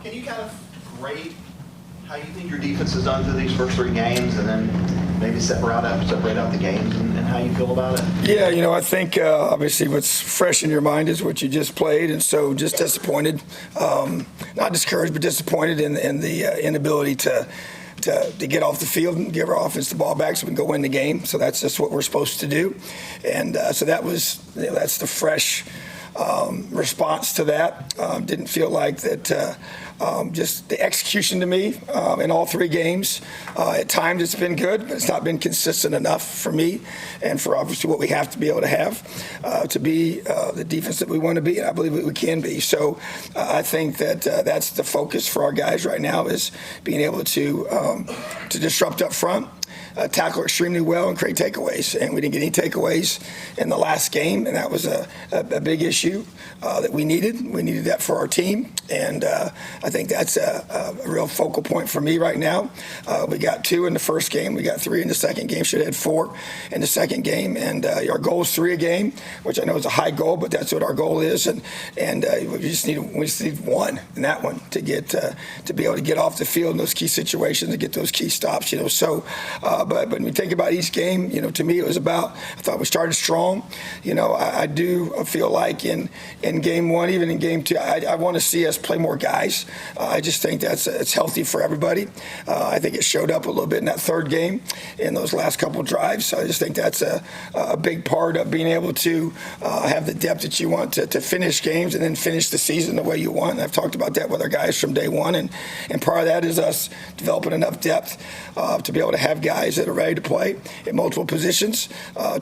Can you kind of grade how you think your defense has done through these first 3 games, and then maybe separate out the games and how you feel about it? Yeah, I think obviously what's fresh in your mind is what you just played, and so just disappointed, not discouraged, but disappointed in the inability to get off the field and give our offense the ball back so we can go win the game. So that's just what we're supposed to do, and so that's the fresh response to that. Didn't feel like that. Just the execution to me in all 3 games. At times it's been good, but it's not been consistent enough for me and for obviously what we have to be able to have to be the defense that we want to be, and I believe we can be. So I think that that's the focus for our guys right now, is being able to disrupt up front. Tackle extremely well and create takeaways, and we didn't get any takeaways in the last game, and that was a big issue that we needed. We needed that for our team, and I think that's a real focal point for me right now. We got 2 in the first game, we got 3 in the second game. Should have had 4 in the second game, and our goal is 3 a game, which I know is a high goal, but that's what our goal is, and we just need 1 in that one to get to be able to get off the field in those key situations and get those key stops. So. But when we think about each game, to me it was about, I thought we started strong. I do feel like in game 1, even in game 2, I want to see us play more guys. I just think it's healthy for everybody. I think it showed up a little bit in that 3rd game in those last couple of drives. So I just think that's a big part of being able to have the depth that you want to finish games and then finish the season the way you want. And I've talked about that with our guys from day one. And part of that is us developing enough depth to be able to have guys that are ready to play in multiple positions,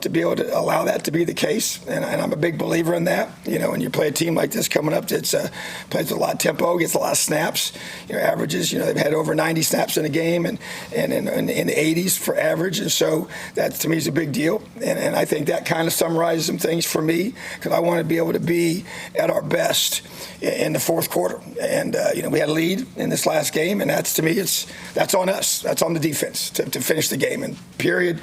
to be able to allow that to be the case. And I'm a big believer in that. When you play a team like this coming up that plays a lot of tempo, gets a lot of snaps, averages, they've had over 90 snaps in a game and in the 80s for average. And so that to me is a big deal. And I think that kind of summarizes some things for me, because I want to be able to be at our best in the 4th quarter. And, we had a lead in this last game, and that's, to me, that's on us. That's on the defense to finish the game. And period,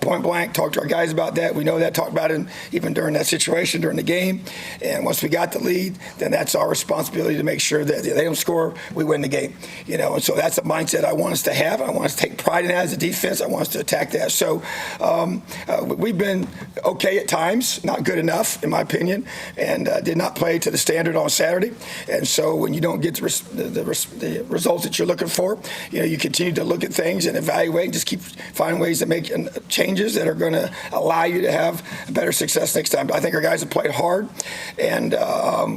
point blank, talked to our guys about that. We know that, talked about it even during that situation, during the game. And once we got the lead, then that's our responsibility to make sure that they don't score, we win the game. And so that's the mindset I want us to have. I want us to take pride in that as a defense. I want us to attack that. So we've been okay at times, not good enough, in my opinion, and did not play to the standard on Saturday. And so when you don't get the results that you're looking for, you continue to look at things and evaluate and just keep finding ways to make changes that are going to allow you to have better success next time. But I think our guys have played hard, and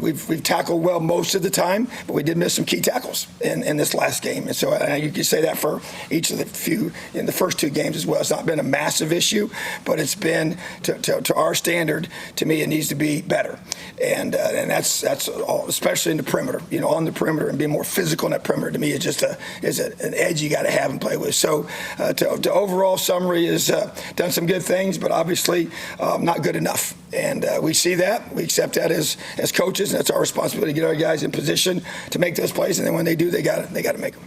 we've tackled well most of the time, but we did miss some key tackles in this last game. And so you can say that for each of the few in the first 2 games as well. It's not been a massive issue, but it's been to our standard. To me, it needs to be better, and that's all, especially in the perimeter. On the perimeter and being more physical in that perimeter. To me, it's just an edge you got to have and play with. So to overall summary is done some good things, but obviously not good enough. And we see that. We accept that as coaches, and that's our responsibility to get our guys in position to make those plays. And then when they do, they got to make them.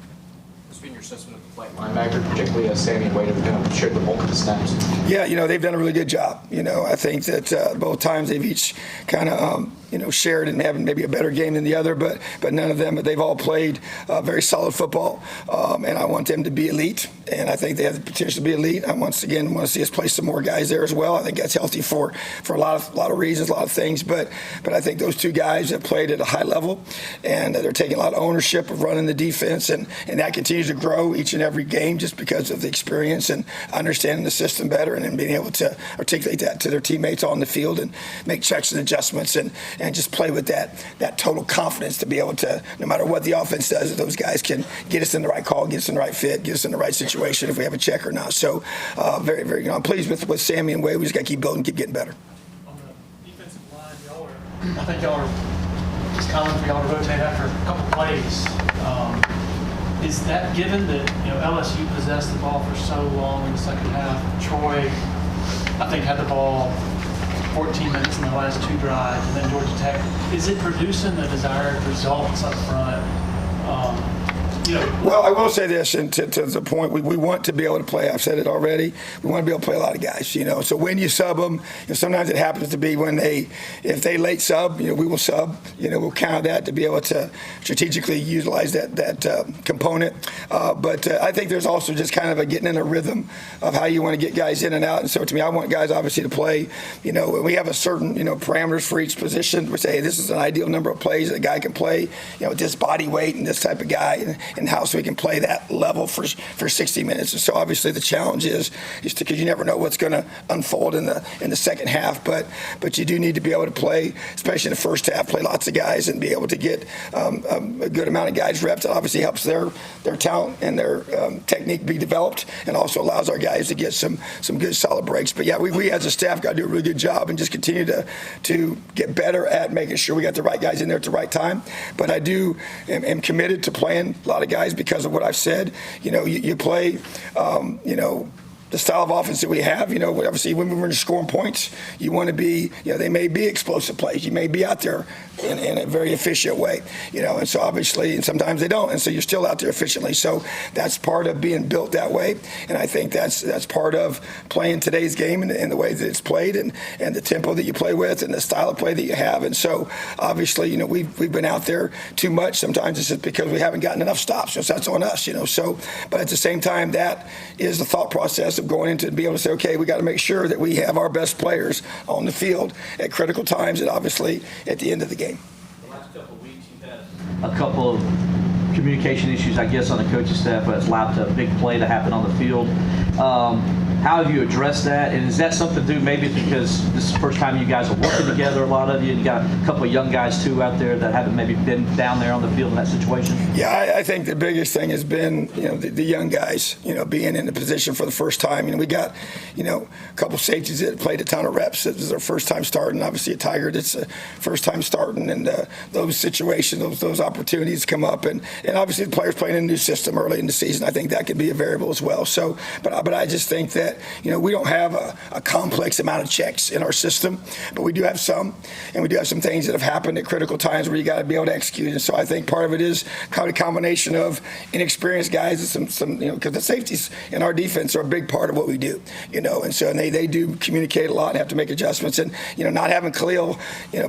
What's been your assessment of the flight linebacker, particularly as Sammy and Wade have kind of shared the bulk of the snaps? Yeah, they've done a really good job. I think that both times they've each kind of shared and having maybe a better game than the other, but none of them. But they've all played very solid football, and I want them to be elite. And I think they have the potential to be elite. I want to see us play some more guys there as well. I think that's healthy for a lot of reasons, a lot of things. But I think those 2 guys have played at a high level, and they're taking a lot of ownership of running the defense, and that continues to grow each and every game just because of the experience and understanding the system better, and then being able to articulate that to their teammates on the field and make checks and adjustments and just play with that total confidence to be able to, no matter what the offense does, those guys can get us in the right call, get us in the right fit, get us in the right situation if we have a check or not. So very, very, I'm pleased with Sammy and Wade. We just got to keep building, keep getting better. On the defensive line, I think it's common for y'all to rotate after a couple plays. Is that given that LSU possessed the ball for so long in the second half? Troy, I think, had the ball 14 minutes in the last 2 drives, and then Georgia Tech. Is it producing the desired results up front? Well, I will say this, and to the point, we want to be able to play. I've said it already. We want to be able to play a lot of guys, So when you sub them, sometimes it happens to be if they late sub, we will sub. We'll count that to be able to strategically utilize that component. But I think there's also just kind of a getting in a rhythm of how you want to get guys in and out. And so to me, I want guys obviously to play. We have a certain parameters for each position. We say, hey, this is an ideal number of plays that a guy can play. With this body weight and this type of guy, and how so we can play that level for 60 minutes. And so obviously the challenge is because you never know what's going to unfold in the second half. But you do need to be able to play, especially in the first half, play lots of guys and be able to get a good amount of guys reps. That obviously helps their talent and their technique be developed, and also allows our guys to get some good solid breaks. But yeah, we as a staff got to do a really good job and just continue to get better at making sure we got the right guys in there at the right time. But I am committed to playing a lot of guys because of what I've said. You play, the style of offense that we have, obviously when we're scoring points, you want to be, they may be explosive plays. You may be out there in a very efficient way, and so obviously, and sometimes they don't, and so you're still out there efficiently. So that's part of being built that way, and I think that's part of playing today's game and the way that it's played and the tempo that you play with and the style of play that you have. And so obviously, we've been out there too much. Sometimes it's just because we haven't gotten enough stops. So that's on us, So, but at the same time, that is the thought process of going into be able to say, okay, we got to make sure that we have our best players on the field at critical times and obviously at the end of the game. The last couple of weeks, you've had a couple of communication issues, I guess, on the coaching staff, but it's allowed a big play to happen on the field. How have you addressed that? And is that something to do maybe because this is the first time you guys are working together, a lot of you, and you got a couple of young guys too out there that haven't maybe been down there on the field in that situation? Yeah, I think the biggest thing has been, the young guys, being in the position for the first time. We got, a couple safeties that played a ton of reps. This is their first time starting. Obviously a Tiger, it's a first time starting, and those situations, those opportunities come up, and obviously the players playing in a new system early in the season. I think that could be a variable as well. So, but I just think that we don't have a complex amount of checks in our system, but we do have some, and we do have some things that have happened at critical times where you got to be able to execute. And so I think part of it is kind of a combination of inexperienced guys and some because the safeties in our defense are a big part of what we do, and so they do communicate a lot and have to make adjustments. And not having Khalil,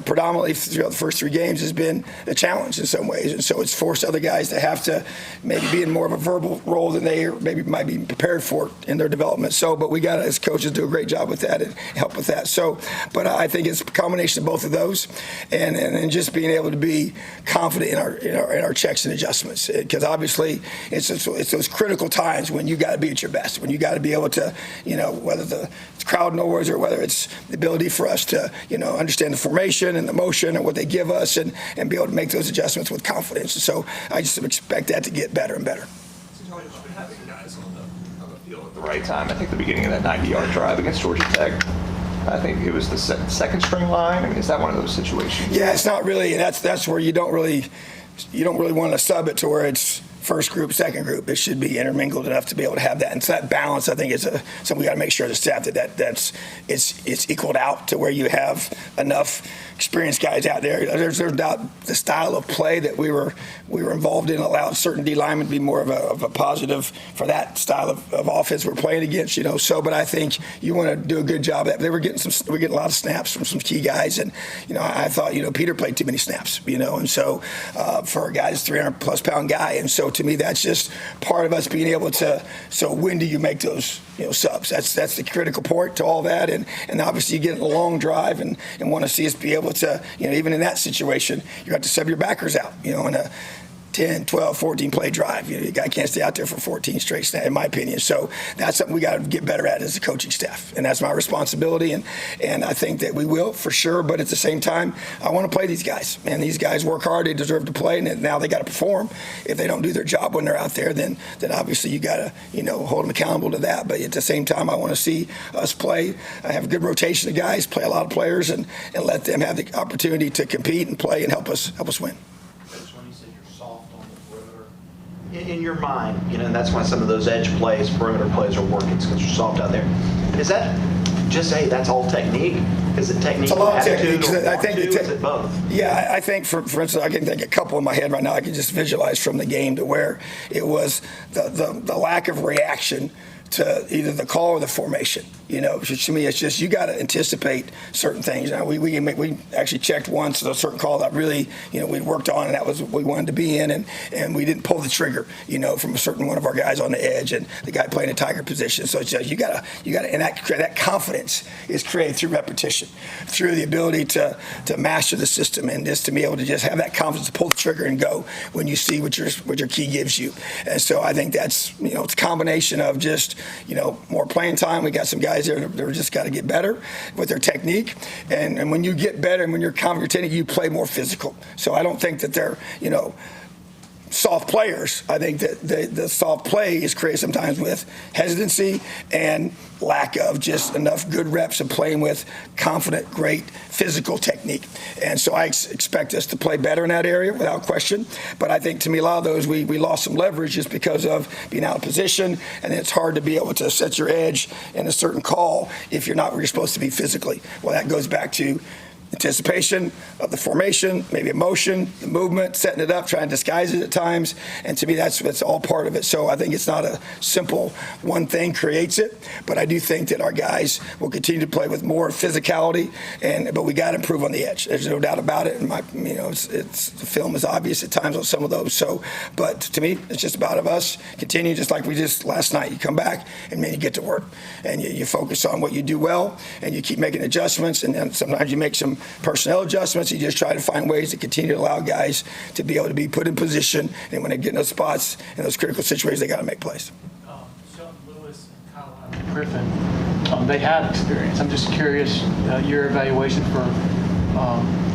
predominantly throughout the first 3 games has been a challenge in some ways, and so it's forced other guys to have to maybe be in more of a verbal role than they maybe might be prepared for in their development. So, but we got to, as coaches, do a great job with that and help with that. So, but I think it's a combination of both of those, and just being able to be confident in our checks and adjustments, because obviously it's those critical times when you got to be at your best, when you got to be able to, whether the crowd knows or whether it's the ability for us to, understand the formation and the motion and what they give us and be able to make those adjustments with confidence. And so I just expect that to get better and better. Having guys on the field at the right time. I think the beginning of that 90-yard drive against Georgia Tech, I think it was the second string line. I mean, is that one of those situations? Yeah, it's not really, and that's where you don't really want to sub it to where it's first group, second group. It should be intermingled enough to be able to have that. And so that balance, I think, is something we got to make sure as a staff that's it's equaled out to where you have enough experienced guys out there. There's no doubt the style of play that we were involved in allowed certain D linemen to be more of a positive for that style of offense we're playing against. So, but I think you want to do a good job of that. We're getting a lot of snaps from some key guys, and I thought Peter played too many snaps. And so for a guy that's 300+ pound guy, and so to me that's just part of us being able to. So when do you make those subs? That's the critical part to all that, and obviously you get a long drive and want to see us be able to, even in that situation, you have to sub your backers out, in a 10, 12, 14 play drive. The guy can't stay out there for 14 straight snaps, in my opinion. So that's something we got to get better at as a coaching staff, and that's my responsibility. And I think that we will for sure. But at the same time, I want to play these guys, and these guys work hard. They deserve to play, and now they got to perform. If they don't do their job when they're out there, then obviously you got to hold them accountable to that. But at the same time, I want to see us play. I have a good rotation of guys, play a lot of players, and let them have the opportunity to compete and play and help us win. In your mind, and that's why some of those edge plays, perimeter plays are working because you're soft out there. Is that just say that's all technique? Is it technique? It's a lot of attitude, techniques. or I think is it both? Yeah, I think, for instance, I can think a couple in my head right now. I can just visualize from the game to where it was the lack of reaction to either the call or the formation. To me, it's just you got to anticipate certain things. Now, we actually checked once a certain call that really, we worked on, and that was what we wanted to be in, and we didn't pull the trigger, from a certain one of our guys on the edge, and the guy playing a tiger position. So it's just you got to, and that confidence is created through repetition, through the ability to master the system, and just to be able to just have that confidence to pull the trigger and go when you see what your key gives you. And so I think that's, it's a combination of just, more playing time. We got some guys there that are just got to get better with their technique. And when you get better and when you're confident, you play more physical. So I don't think that they're, soft players. I think that the soft play is created sometimes with hesitancy and lack of just enough good reps of playing with confident, great physical technique. And so I expect us to play better in that area without question. But I think, to me, a lot of those we lost some leverage just because of being out of position, and it's hard to be able to set your edge in a certain call if you're not where you're supposed to be physically. Well, that goes back to anticipation of the formation, maybe emotion, the movement, setting it up, trying to disguise it at times. And to me, that's all part of it. So I think it's not a simple one thing creates it, but I do think that our guys will continue to play with more physicality, but we got to improve on the edge. There's no doubt about it. And the film is obvious at times on some of those. So, but to me, it's just about us continue, just like we just last night. You come back and you get to work, and you focus on what you do well, and you keep making adjustments, and then sometimes you make some personnel adjustments. You just try to find ways to continue to allow guys to be able to be put in position, and when they get in those spots, in those critical situations, they got to make plays. Shelton, Lewis, and Kylon, and Griffin, they have experience. I'm just curious, your evaluation for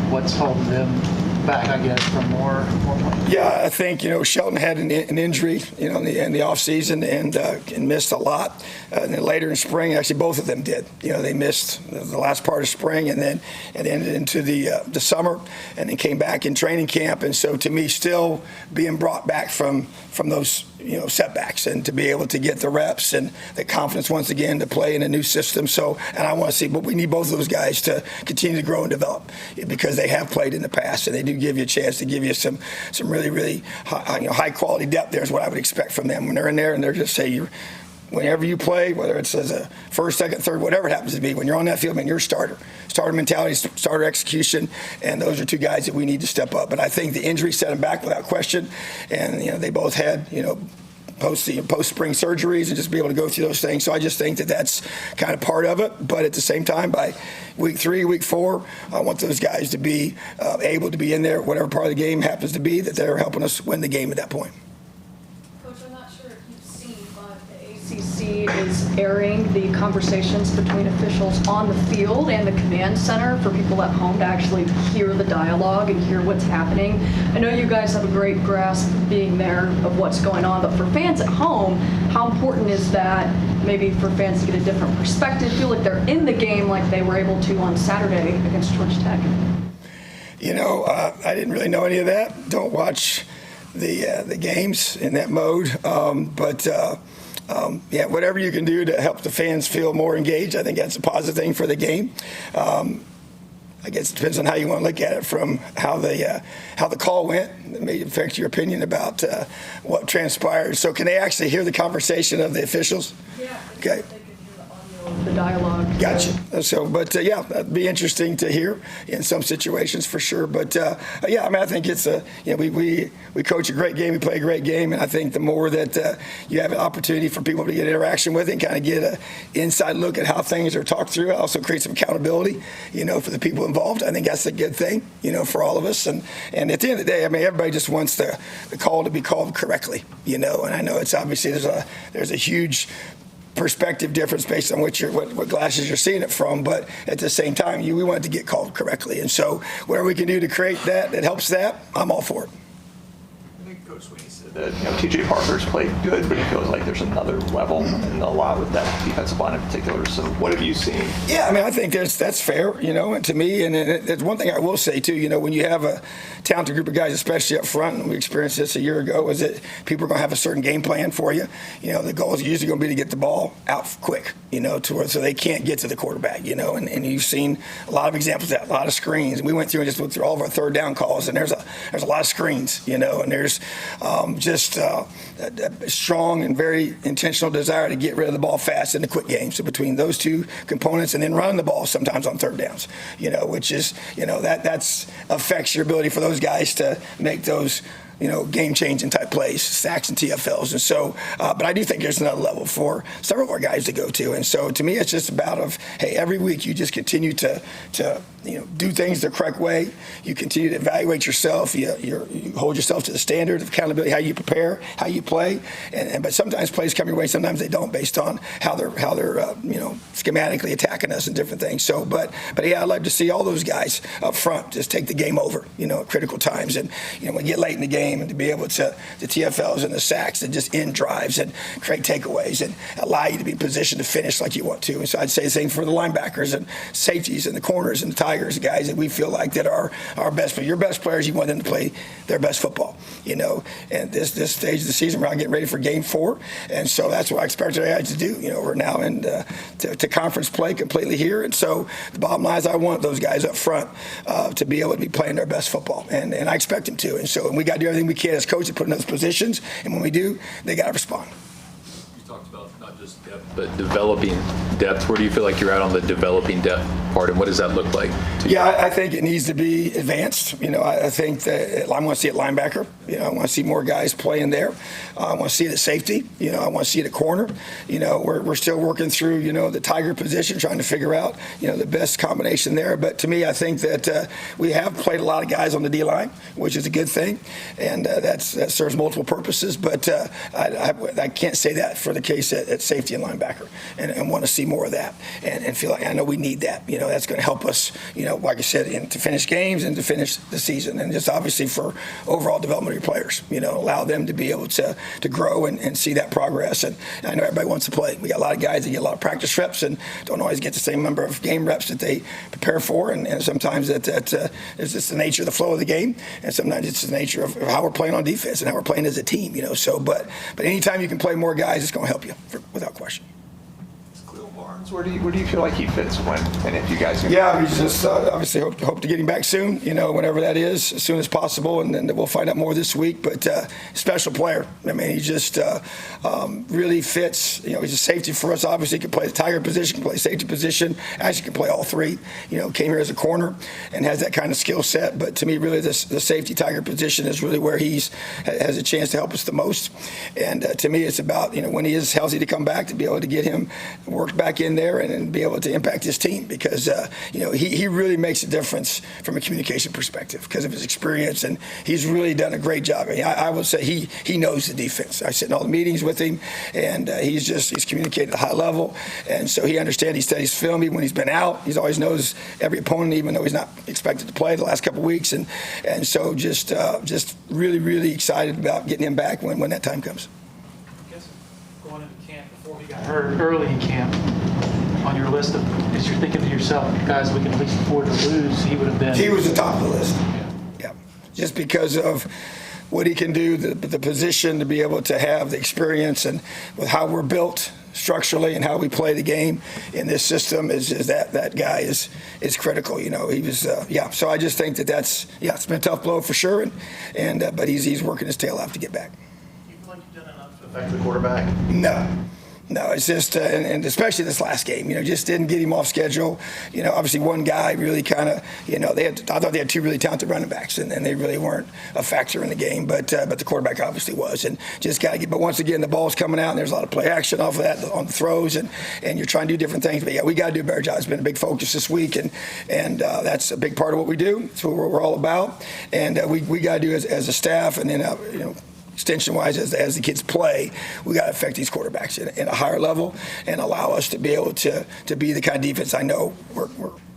what's holding them back, I guess, from more playing. Yeah, I think, Shelton had an injury, in the offseason and missed a lot. And then later in spring, actually both of them did. They missed the last part of spring, and then it ended into the summer, and then came back in training camp. And so, to me, still being brought back from those setbacks, and to be able to get the reps and the confidence once again to play in a new system. So, and I want to see, but we need both of those guys to continue to grow and develop, because they have played in the past, and they do give you a chance to give you some really, really high quality depth. There's what I would expect from them when they're in there, and they're just whenever you play, whether it's as a first, second, third, whatever it happens to be, when you're on that field, man, you're a starter. Starter mentality, starter execution, and those are two guys that we need to step up. But I think the injury set them back without question, and they both had post-spring surgeries, and just be able to go through those things. So I just think that that's kind of part of it. But at the same time, by week 3, week 4, I want those guys to be able to be in there, whatever part of the game happens to be, that they're helping us win the game at that point. Coach, I'm not sure if you've seen, but the ACC is airing the conversations between officials on the field and the command center for people at home to actually hear the dialogue and hear what's happening. I know you guys have a great grasp being there of what's going on, but for fans at home, how important is that maybe for fans to get a different perspective, feel like they're in the game like they were able to on Saturday against Georgia Tech? I didn't really know any of that. Don't watch the games in that mode. Whatever you can do to help the fans feel more engaged, I think that's a positive thing for the game. I guess it depends on how you want to look at it, from how the call went. It may affect your opinion about what transpired. So can they actually hear the conversation of the officials? Yeah. Okay. The dialogue. Gotcha. So, that'd be interesting to hear in some situations for sure. But I think it's we coach a great game, we play a great game, and I think the more that you have an opportunity for people to get interaction with it and kind of get an inside look at how things are talked through, it also creates some accountability, for the people involved. I think that's a good thing, for all of us. And at the end of the day, everybody just wants the call to be called correctly, and I know it's obviously there's a huge perspective difference based on what glasses you're seeing it from, but at the same time, we want it to get called correctly. And so whatever we can do to create that helps that, I'm all for it. I think Coach Swinney said that TJ Parker's played good, but he feels like there's another level and a lot with that defensive line in particular. So what have you seen? Yeah, I mean, I think that's fair, and to me, and it's one thing I will say too, when you have a talented group of guys, especially up front, and we experienced this a year ago, is that people are going to have a certain game plan for you. The goal is usually going to be to get the ball out quick, to where so they can't get to the quarterback, and you've seen a lot of examples of that, a lot of screens. And we went through and just went through all of our third down calls, and there's a lot of screens, and there's just a strong and very intentional desire to get rid of the ball fast in the quick game. So between those two components, and then run the ball sometimes on third downs, which is, that's affects your ability for those guys to make those game-changing type plays, sacks and TFLs. And so, but I do think there's another level for several of our guys to go to. And so to me, it's just about hey, every week you just continue to do things the correct way. You continue to evaluate yourself. You hold yourself to the standard of accountability, how you prepare, how you play. But sometimes plays come your way, sometimes they don't, based on how they're schematically attacking us and different things. So, but yeah, I'd like to see all those guys up front just take the game over, at critical times. And when you get late in the game, and to be able to the TFLs and the sacks and just end drives and create takeaways and allow you to be positioned to finish like you want to. And so I'd say the same for the linebackers and safeties and the corners and the Tigers, the guys that we feel like that are our best. But your best players, you want them to play their best football, And this stage of the season, we're getting ready for Game 4, and so that's what I expect our guys to do. We're now in to conference play completely here, and so the bottom line is I want those guys up front to be able to be playing their best football, and I expect them to. And so we got to do everything we can as coaches to put in those positions, and when we do, they got to respond. You talked about not just depth, but developing depth. Where do you feel like you're at on the developing depth part, and what does that look like to you? Yeah, I think it needs to be advanced. I think that I want to see it linebacker. I want to see more guys playing there. I want to see it at safety. I want to see it at corner. We're still working through, the Tiger position, trying to figure out, the best combination there. But to me, I think that we have played a lot of guys on the D-line, which is a good thing, and that serves multiple purposes. But I can't say that for the case at safety and linebacker, and want to see more of that, and feel like I know we need that. That's going to help us, like I said, to finish games and to finish the season, and just obviously for overall development of your players. Allow them to be able to grow and see that progress. And I know everybody wants to play. We got a lot of guys that get a lot of practice reps and don't always get the same number of game reps that they prepare for, and sometimes that is just the nature of the flow of the game, and sometimes it's the nature of how we're playing on defense and how we're playing as a team. So, but anytime you can play more guys, it's going to help you without question. Khalil Barnes, where do you feel like he fits when, and if you guys? Yeah, we just obviously hope to get him back soon. Whenever that is, as soon as possible, and then we'll find out more this week. But special player. I mean, he just really fits. He's a safety for us. Obviously, he can play the Tiger position, can play safety position. Actually, can play all three. Came here as a corner and has that kind of skill set. But to me, really, the safety Tiger position is really where has a chance to help us the most. And to me, it's about when he is healthy to come back, to be able to get him worked back in there and be able to impact his team, because he really makes a difference from a communication perspective because of his experience, and he's really done a great job. I mean, I would say he knows the defense. I sit in all the meetings with him, and he's communicated at a high level, and so he understands. He studies film even when he's been out. He always knows every opponent, even though he's not expected to play the last couple of weeks, and so just really excited about getting him back when that time comes. I guess going into camp before he got hurt early in camp, on your list of, as you're thinking to yourself, guys we can at least afford to lose, he would have been. He was the top of the list. Yeah. Just because of what he can do, the position, to be able to have the experience, and with how we're built structurally and how we play the game in this system is that guy is critical. He was So I just think that's it's been a tough blow for sure, and but he's working his tail off to get back. Do you feel like you've done enough to affect the quarterback? No, it's just, and especially this last game, just didn't get him off schedule. Obviously one guy really kind of, I thought they had two really talented running backs, and they really weren't a factor in the game, but the quarterback obviously was, and just got to get. But once again, the ball's coming out, and there's a lot of play action off of that on the throws, and you're trying to do different things. But yeah, we got to do a better job. It's been a big focus this week, and that's a big part of what we do. It's what we're all about, and we got to do as a staff, and then extension-wise, as the kids play, we got to affect these quarterbacks in a higher level and allow us to be able to be the kind of defense I know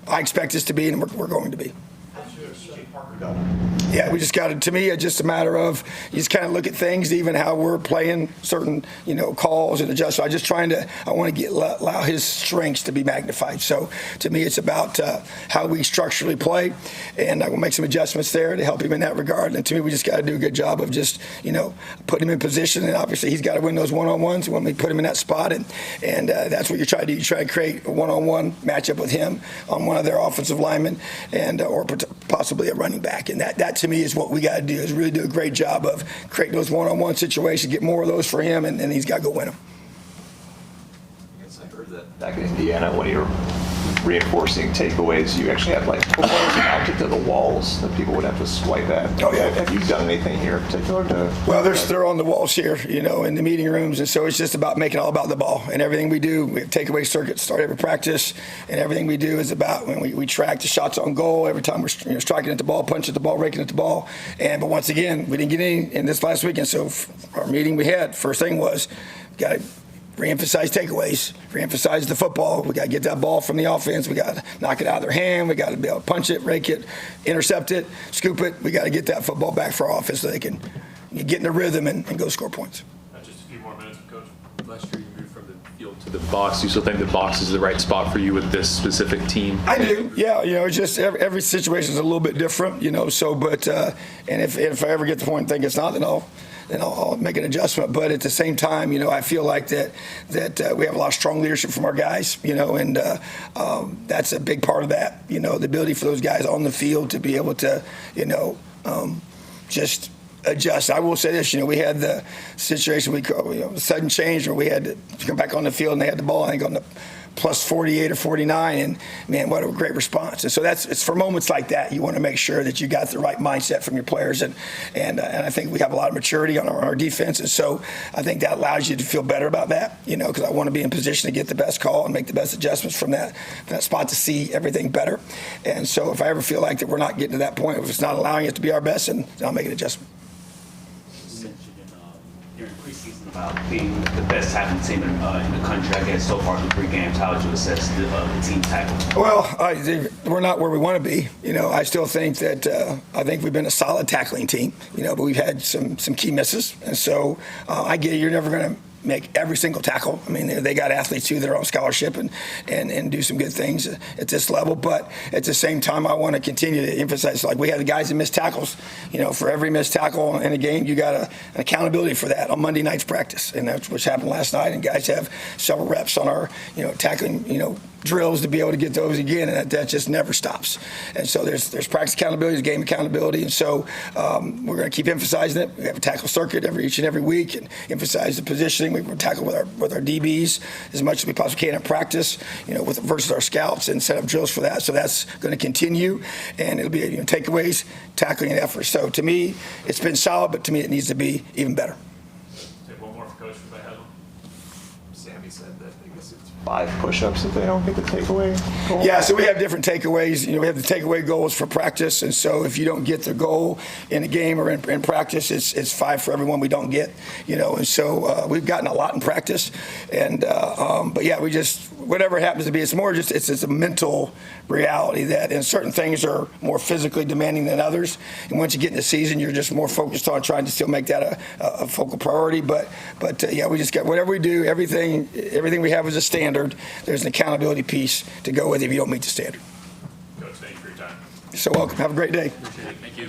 I expect us to be, and we're going to be. How's TJ Parker done? Yeah, we just got to me, it's just a matter of you just kind of look at things, even how we're playing certain, calls and adjust. So I want to allow his strengths to be magnified. So to me, it's about how we structurally play, and I will make some adjustments there to help him in that regard. And to me, we just got to do a good job of just, putting him in position. And obviously, he's got to win those one-on-ones when we put him in that spot. And that's what you try to do. You try to create a one-on-one matchup with him on one of their offensive linemen, and or possibly a running back. And that to me is what we got to do, is really do a great job of creating those one-on-one situations, get more of those for him, and he's got to go win them. I guess I heard that back in Indiana, when you're reinforcing takeaways, you actually have like footballs mounted to the walls that people would have to swipe at. Oh, yeah. Have you done anything here in particular to? Well, they're on the walls here, in the meeting rooms, and so it's just about making it all about the ball. And everything we do, we have takeaway circuits start every practice, and everything we do is about when we track the shots on goal every time we're striking at the ball, punching at the ball, raking at the ball. But once again, we didn't get any in this last weekend. So our meeting we had, first thing was, got to reemphasize takeaways, reemphasize the football. We got to get that ball from the offense. We got to knock it out of their hand. We got to be able to punch it, rake it, intercept it, scoop it. We got to get that football back for our offense so they can get in the rhythm and go score points. Just a few more minutes, Coach. Last year you moved from the field to the box. Do you still think the box is the right spot for you with this specific team? I do, yeah. It's just every situation is a little bit different, So, but and if I ever get to the point and think it's not, then I'll make an adjustment. But at the same time, I feel like that we have a lot of strong leadership from our guys, and that's a big part of that. The ability for those guys on the field to be able to, just adjust. I will say this, we had the situation we call, sudden change where we had to come back on the field and they had the ball, I think, on the plus 48 or 49, and man, what a great response. And so it's for moments like that, you want to make sure that you got the right mindset from your players, and I think we have a lot of maturity on our defense, and so I think that allows you to feel better about that, because I want to be in position to get the best call and make the best adjustments from that spot to see everything better. And so if I ever feel like that we're not getting to that point, if it's not allowing it to be our best, then I'll make an adjustment. During preseason about being the best tackling team in the country, I guess, so far through 3 games. How would you assess the team tackle? Well, we're not where we want to be. I still think that I think we've been a solid tackling team, but we've had some key misses. And so I get it. You're never going to make every single tackle. I mean, they got athletes too that are on scholarship and do some good things at this level. But at the same time, I want to continue to emphasize, like we have the guys that miss tackles. For every missed tackle in a game, you got an accountability for that on Monday night's practice, and that's what's happened last night. And guys have several reps on our tackling drills to be able to get those again, and that just never stops. And so there's practice accountability, there's game accountability, and so we're going to keep emphasizing it. We have a tackle circuit each and every week, and emphasize the positioning. We tackle with our DBs as much as we possibly can in practice, versus our scouts, and set up drills for that. So that's going to continue, and it'll be takeaways, tackling, and effort. So to me, it's been solid, but to me, it needs to be even better. Take one more for Coach if I have him. Sammy said that I guess it's 5 push-ups if they don't get the takeaway goal. Yeah, so we have different takeaways. We have the takeaway goals for practice, and so if you don't get the goal in a game or in practice, it's 5 for everyone we don't get. And so we've gotten a lot in practice, and but yeah, we just whatever happens to be, it's more just it's a mental reality that, and certain things are more physically demanding than others. And once you get in the season, you're just more focused on trying to still make that a focal priority. But yeah, we just got whatever we do, everything we have is a standard. There's an accountability piece to go with if you don't meet the standard. Coach, thank you for your time. You're so welcome. Have a great day. Thank you.